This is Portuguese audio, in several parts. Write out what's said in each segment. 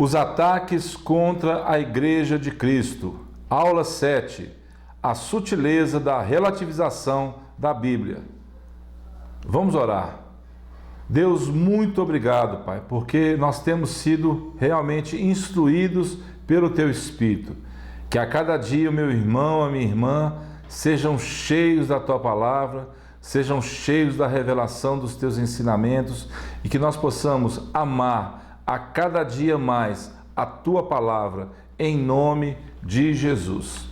Os ataques contra a Igreja de Cristo. Aula 7. A sutileza da relativização da Bíblia. Vamos orar. Deus, muito obrigado, Pai, porque nós temos sido realmente instruídos pelo Teu Espírito. Que a cada dia o meu irmão, a minha irmã, sejam cheios da Tua palavra, sejam cheios da revelação dos Teus ensinamentos e que nós possamos amar a cada dia mais a Tua palavra, em nome de Jesus.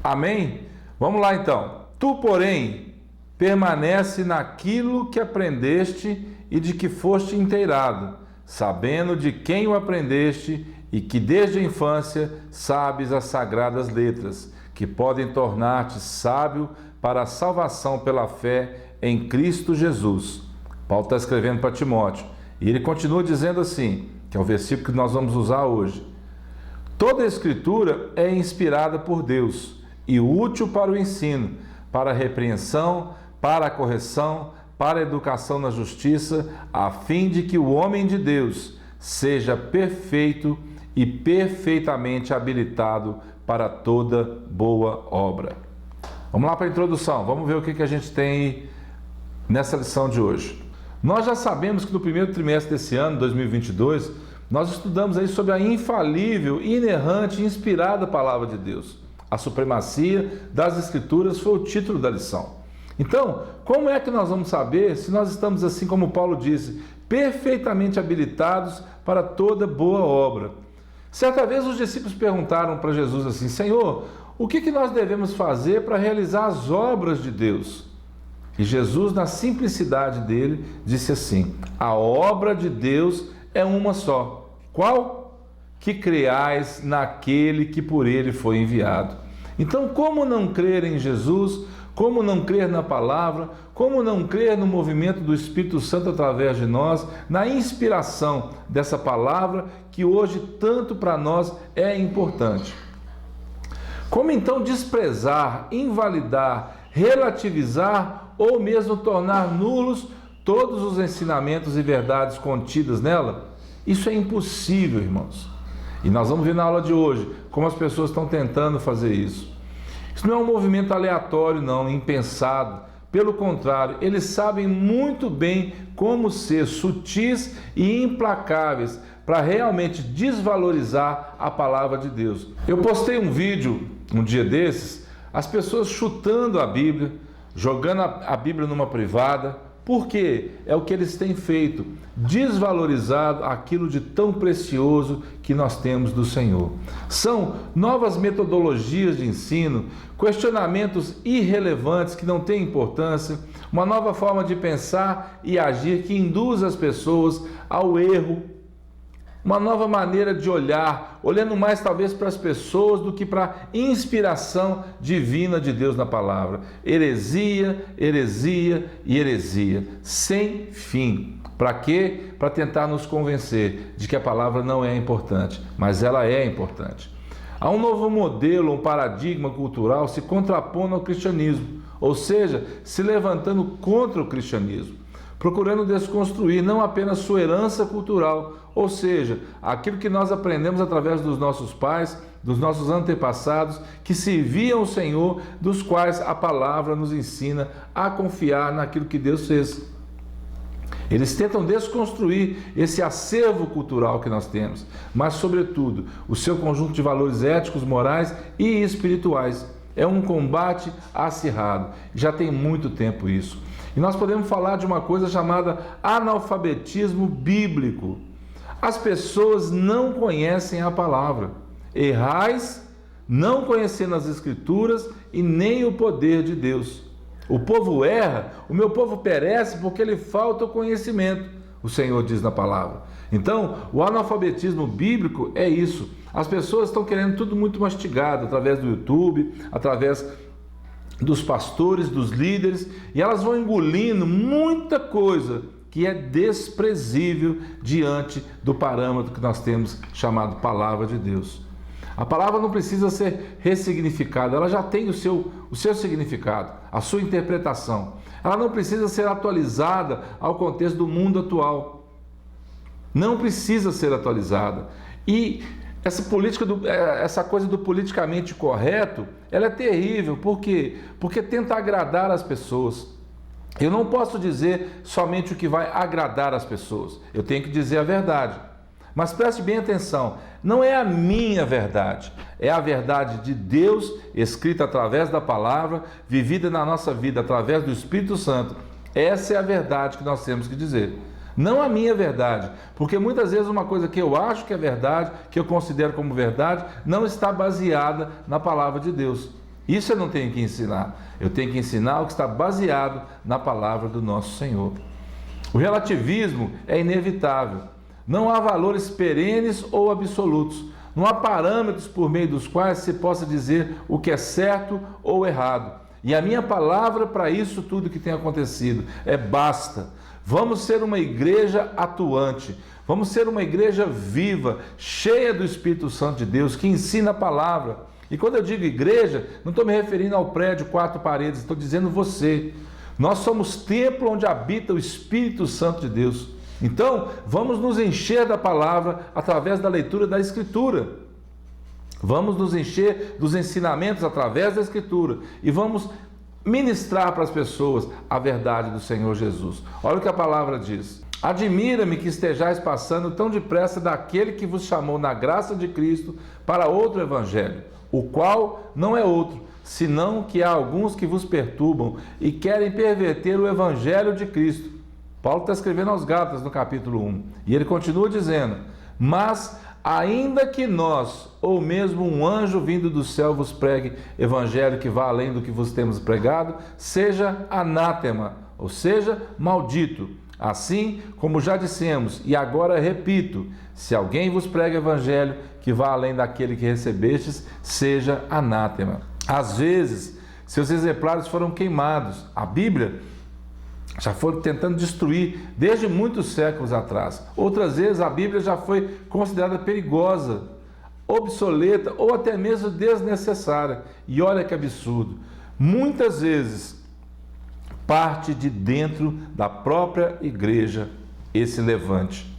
Amém? Vamos lá então. Tu, porém, permanece naquilo que aprendeste e de que foste inteirado, sabendo de quem o aprendeste e que desde a infância sabes as sagradas letras, que podem tornar-te sábio para a salvação pela fé em Cristo Jesus. Paulo está escrevendo para Timóteo e ele continua dizendo assim, que é o versículo que nós vamos usar hoje. Toda a Escritura é inspirada por Deus e útil para o ensino, para a repreensão, para a correção, para a educação na justiça, a fim de que o homem de Deus seja perfeito e perfeitamente habilitado para toda boa obra. Vamos lá para a introdução, vamos ver o que a gente tem nessa lição de hoje. Nós já sabemos que no primeiro trimestre desse ano, 2022, nós estudamos aí sobre a infalível, inerrante e inspirada palavra de Deus. A supremacia das Escrituras foi o título da lição. Então, como é que nós vamos saber se nós estamos, assim como Paulo disse, perfeitamente habilitados para toda boa obra? Certa vez os discípulos perguntaram para Jesus assim, Senhor, o que nós devemos fazer para realizar as obras de Deus? E Jesus, na simplicidade dele, disse assim, a obra de Deus é uma só. Qual? Que creais naquele que por ele foi enviado. Então, como não crer em Jesus? Como não crer na palavra? Como não crer no movimento do Espírito Santo através de nós? Na inspiração dessa palavra que hoje tanto para nós é importante. Como então desprezar, invalidar, relativizar ou mesmo tornar nulos todos os ensinamentos e verdades contidas nela? Isso é impossível, irmãos. E nós vamos ver na aula de hoje como as pessoas estão tentando fazer isso. Isso não é um movimento aleatório, não, impensado. Pelo contrário, eles sabem muito bem como ser sutis e implacáveis para realmente desvalorizar a palavra de Deus. Eu postei um vídeo um dia desses, as pessoas chutando a Bíblia, jogando a Bíblia numa privada, porque é o que eles têm feito, desvalorizado aquilo de tão precioso que nós temos do Senhor. São novas metodologias de ensino, questionamentos irrelevantes que não têm importância, uma nova forma de pensar e agir que induz as pessoas ao erro, uma nova maneira de olhar, olhando mais talvez para as pessoas do que para a inspiração divina de Deus na palavra. Heresia, heresia e heresia, sem fim. Para quê? Para tentar nos convencer de que a palavra não é importante, mas ela é importante. Há um novo modelo, um paradigma cultural se contrapondo ao cristianismo, ou seja, se levantando contra o cristianismo, procurando desconstruir não apenas sua herança cultural, ou seja, aquilo que nós aprendemos através dos nossos pais, dos nossos antepassados, que serviam o Senhor, dos quais a palavra nos ensina a confiar naquilo que Deus fez. Eles tentam desconstruir esse acervo cultural que nós temos, mas, sobretudo, o seu conjunto de valores éticos, morais e espirituais. É um combate acirrado. Já tem muito tempo isso. E nós podemos falar de uma coisa chamada analfabetismo bíblico. As pessoas não conhecem a palavra. Errais, não conhecendo as Escrituras e nem o poder de Deus. O povo erra, o meu povo perece porque lhe falta o conhecimento, o Senhor diz na palavra. Então, o analfabetismo bíblico é isso. As pessoas estão querendo tudo muito mastigado, através do YouTube, através dos pastores, dos líderes, e elas vão engolindo muita coisa que é desprezível diante do parâmetro que nós temos chamado Palavra de Deus. A palavra não precisa ser ressignificada, ela já tem o seu significado, a sua interpretação. Ela não precisa ser atualizada ao contexto do mundo atual. Não precisa ser atualizada. E essa coisa do politicamente correto, ela é terrível. Por quê? Porque tenta agradar as pessoas. Eu não posso dizer somente o que vai agradar as pessoas. Eu tenho que dizer a verdade. Mas preste bem atenção, não é a minha verdade, é a verdade de Deus, escrita através da palavra, vivida na nossa vida através do Espírito Santo. Essa é a verdade que nós temos que dizer. Não a minha verdade, porque muitas vezes uma coisa que eu acho que é verdade, que eu considero como verdade, não está baseada na palavra de Deus. Isso eu não tenho que ensinar. Eu tenho que ensinar o que está baseado na palavra do nosso Senhor. O relativismo é inevitável. Não há valores perenes ou absolutos. Não há parâmetros por meio dos quais se possa dizer o que é certo ou errado. E a minha palavra para isso tudo que tem acontecido é basta. Vamos ser uma igreja atuante. Vamos ser uma igreja viva, cheia do Espírito Santo de Deus, que ensina a palavra. E quando eu digo igreja, não estou me referindo ao prédio, 4 paredes, estou dizendo você. Nós somos templo onde habita o Espírito Santo de Deus. Então, vamos nos encher da palavra através da leitura da Escritura. Vamos nos encher dos ensinamentos através da Escritura. E vamos ministrar para as pessoas a verdade do Senhor Jesus. Olha o que a palavra diz. Admira-me que estejais passando tão depressa daquele que vos chamou na graça de Cristo para outro evangelho, o qual não é outro, senão que há alguns que vos perturbam e querem perverter o evangelho de Cristo. Paulo está escrevendo aos Gálatas no capítulo 1, e ele continua dizendo, mas ainda que nós, ou mesmo um anjo vindo do céu vos pregue evangelho que vá além do que vos temos pregado, seja anátema, ou seja, maldito. Assim como já dissemos, e agora repito, se alguém vos prega evangelho que vá além daquele que recebestes, seja anátema. Às vezes, seus exemplares foram queimados. A Bíblia já foi tentando destruir desde muitos séculos atrás. Outras vezes a Bíblia já foi considerada perigosa, obsoleta ou até mesmo desnecessária. E olha que absurdo. Muitas vezes parte de dentro da própria igreja esse levante.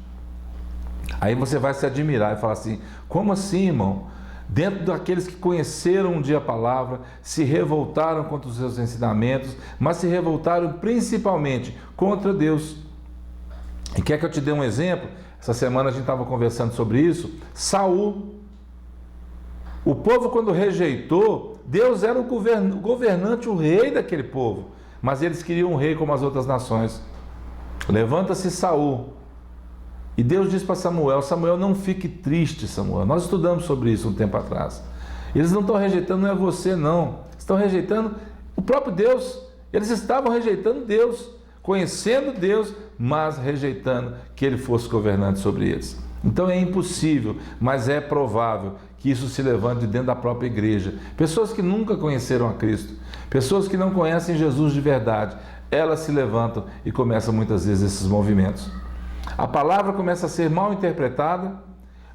Aí você vai se admirar e falar assim, como assim, irmão? Dentro daqueles que conheceram um dia a palavra, se revoltaram contra os seus ensinamentos, mas se revoltaram principalmente contra Deus. E quer que eu te dê um exemplo? Essa semana a gente estava conversando sobre isso. Saul. O povo, quando rejeitou, Deus era o governante, o rei daquele povo. Mas eles queriam um rei como as outras nações. Levanta-se Saul. E Deus diz para Samuel, Samuel, não fique triste, Samuel. Nós estudamos sobre isso um tempo atrás. Eles não estão rejeitando, não é você não. Estão rejeitando o próprio Deus. Eles estavam rejeitando Deus, conhecendo Deus, mas rejeitando que Ele fosse governante sobre eles. Então é impossível, mas é provável que isso se levante de dentro da própria igreja. Pessoas que nunca conheceram a Cristo, pessoas que não conhecem Jesus de verdade, elas se levantam e começam muitas vezes esses movimentos. A palavra começa a ser mal interpretada,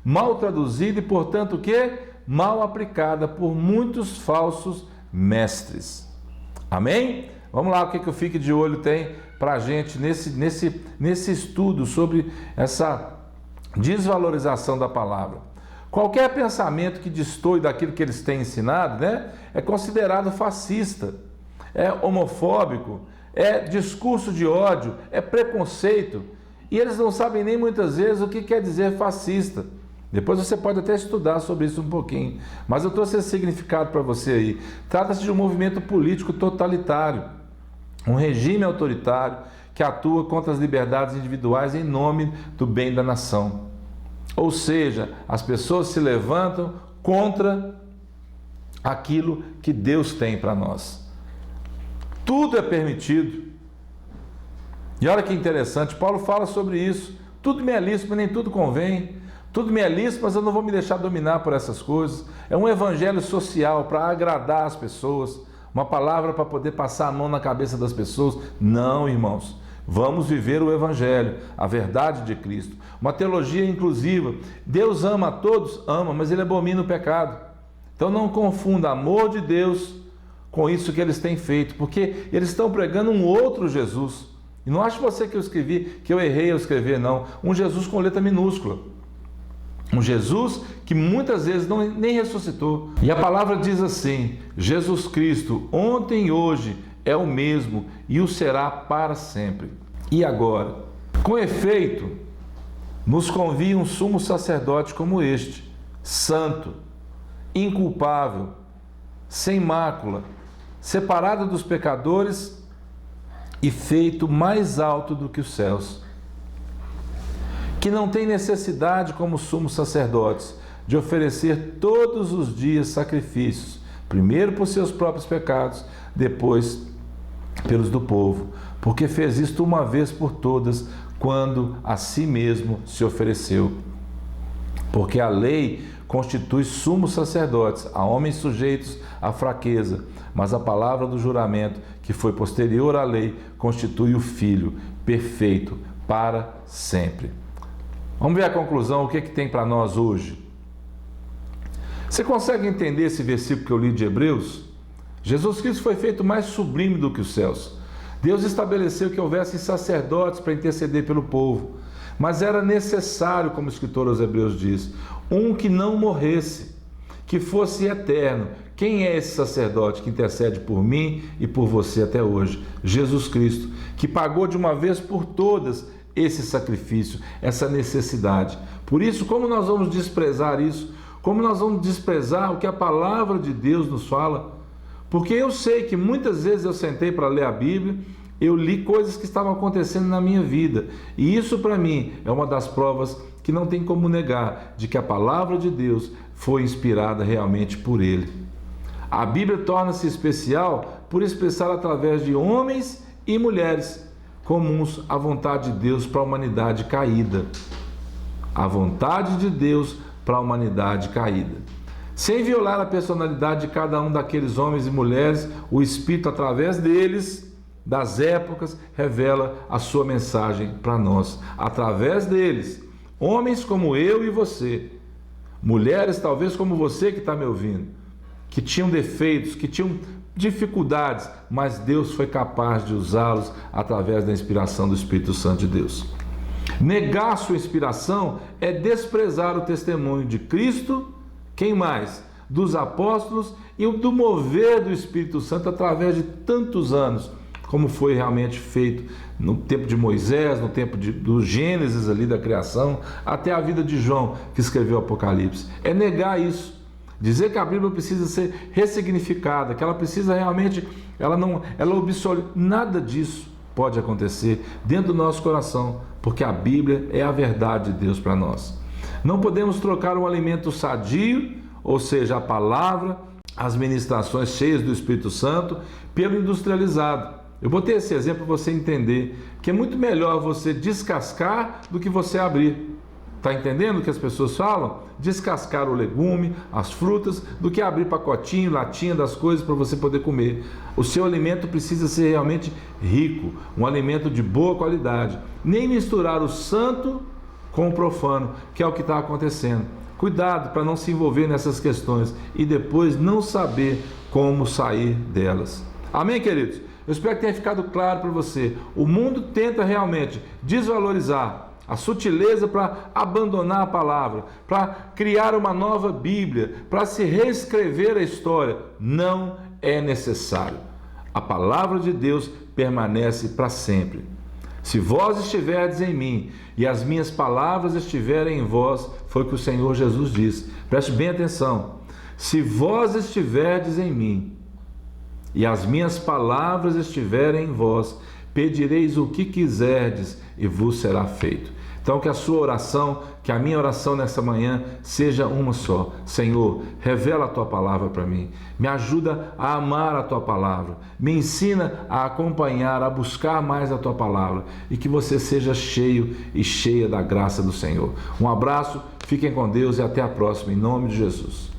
mal traduzida e, portanto, o quê? Mal aplicada por muitos falsos mestres. Amém? Vamos lá, o que o Fique de Olho tem para a gente nesse estudo sobre essa desvalorização da palavra. Qualquer pensamento que destoe daquilo que eles têm ensinado, né, é considerado fascista, é homofóbico, é discurso de ódio, é preconceito. E eles não sabem nem muitas vezes o que quer dizer fascista. Depois você pode até estudar sobre isso um pouquinho. Mas eu trouxe esse significado para você aí. Trata-se de um movimento político totalitário. Um regime autoritário que atua contra as liberdades individuais em nome do bem da nação. Ou seja, as pessoas se levantam contra aquilo que Deus tem para nós. Tudo é permitido. E olha que interessante, Paulo fala sobre isso. Tudo me é lícito, mas nem tudo convém. Tudo me é lícito, mas eu não vou me deixar dominar por essas coisas. É um evangelho social para agradar as pessoas. Uma palavra para poder passar a mão na cabeça das pessoas. Não, irmãos. Vamos viver o evangelho, a verdade de Cristo. Uma teologia inclusiva. Deus ama a todos? Ama, mas Ele abomina o pecado. Então não confunda amor de Deus com isso que eles têm feito, porque eles estão pregando um outro Jesus. E não acho você que eu escrevi, que eu errei ao escrever, não. Um Jesus com letra minúscula. Um Jesus que muitas vezes nem ressuscitou. E a palavra diz assim: Jesus Cristo, ontem e hoje, é o mesmo e o será para sempre. E agora? Com efeito, nos convia um sumo sacerdote como este, santo, inculpável, sem mácula, separado dos pecadores e feito mais alto do que os céus, que não tem necessidade, como sumos sacerdotes, de oferecer todos os dias sacrifícios, primeiro por seus próprios pecados, depois pelos do povo, porque fez isto uma vez por todas, quando a si mesmo se ofereceu. Porque a lei constitui sumos sacerdotes a homens sujeitos à fraqueza, mas a palavra do juramento, que foi posterior à lei, constitui o Filho perfeito para sempre. Vamos ver a conclusão, o que tem para nós hoje? Você consegue entender esse versículo que eu li de Hebreus? Jesus Cristo foi feito mais sublime do que os céus. Deus estabeleceu que houvesse sacerdotes para interceder pelo povo, mas era necessário, como o escritor aos Hebreus diz, um que não morresse, que fosse eterno. Quem é esse sacerdote que intercede por mim e por você até hoje? Jesus Cristo, que pagou de uma vez por todas esse sacrifício, essa necessidade. Por isso, como nós vamos desprezar isso? Como nós vamos desprezar o que a palavra de Deus nos fala? Porque eu sei que muitas vezes eu sentei para ler a Bíblia, eu li coisas que estavam acontecendo na minha vida. E isso para mim é uma das provas que não tem como negar de que a palavra de Deus foi inspirada realmente por Ele. A Bíblia torna-se especial por expressar através de homens e mulheres comuns a vontade de Deus para a humanidade caída. A vontade de Deus para a humanidade caída. Sem violar a personalidade de cada um daqueles homens e mulheres, o Espírito, através deles, das épocas, revela a sua mensagem para nós. Através deles, homens como eu e você, mulheres talvez como você que está me ouvindo, que tinham defeitos, que tinham dificuldades, mas Deus foi capaz de usá-los através da inspiração do Espírito Santo de Deus. Negar sua inspiração é desprezar o testemunho de Cristo. Quem mais? Dos apóstolos e do mover do Espírito Santo através de tantos anos, como foi realmente feito no tempo de Moisés, no tempo do Gênesis ali da criação, até a vida de João, que escreveu o Apocalipse. É negar isso. Dizer que a Bíblia precisa ser ressignificada, que ela precisa realmente, ela obsoleta. Nada disso pode acontecer dentro do nosso coração, porque a Bíblia é a verdade de Deus para nós. Não podemos trocar um alimento sadio, ou seja, a palavra, as ministrações cheias do Espírito Santo, pelo industrializado. Eu botei esse exemplo para você entender que é muito melhor você descascar do que você abrir. Está entendendo o que as pessoas falam? Descascar o legume, as frutas, do que abrir pacotinho, latinha das coisas para você poder comer. O seu alimento precisa ser realmente rico, um alimento de boa qualidade. Nem misturar o santo com o profano, que é o que está acontecendo. Cuidado para não se envolver nessas questões e depois não saber como sair delas. Amém, queridos? Eu espero que tenha ficado claro para você. O mundo tenta realmente desvalorizar a sutileza para abandonar a palavra, para criar uma nova Bíblia, para se reescrever a história. Não é necessário. A palavra de Deus permanece para sempre. Se vós estiverdes em mim e as minhas palavras estiverem em vós, foi o que o Senhor Jesus disse. Preste bem atenção. Se vós estiverdes em mim e as minhas palavras estiverem em vós, pedireis o que quiserdes e vos será feito. Então que a sua oração, que a minha oração nessa manhã seja uma só. Senhor, revela a tua palavra para mim. Me ajuda a amar a tua palavra. Me ensina a acompanhar, a buscar mais a tua palavra. E que você seja cheio e cheia da graça do Senhor. Um abraço, fiquem com Deus e até a próxima, em nome de Jesus.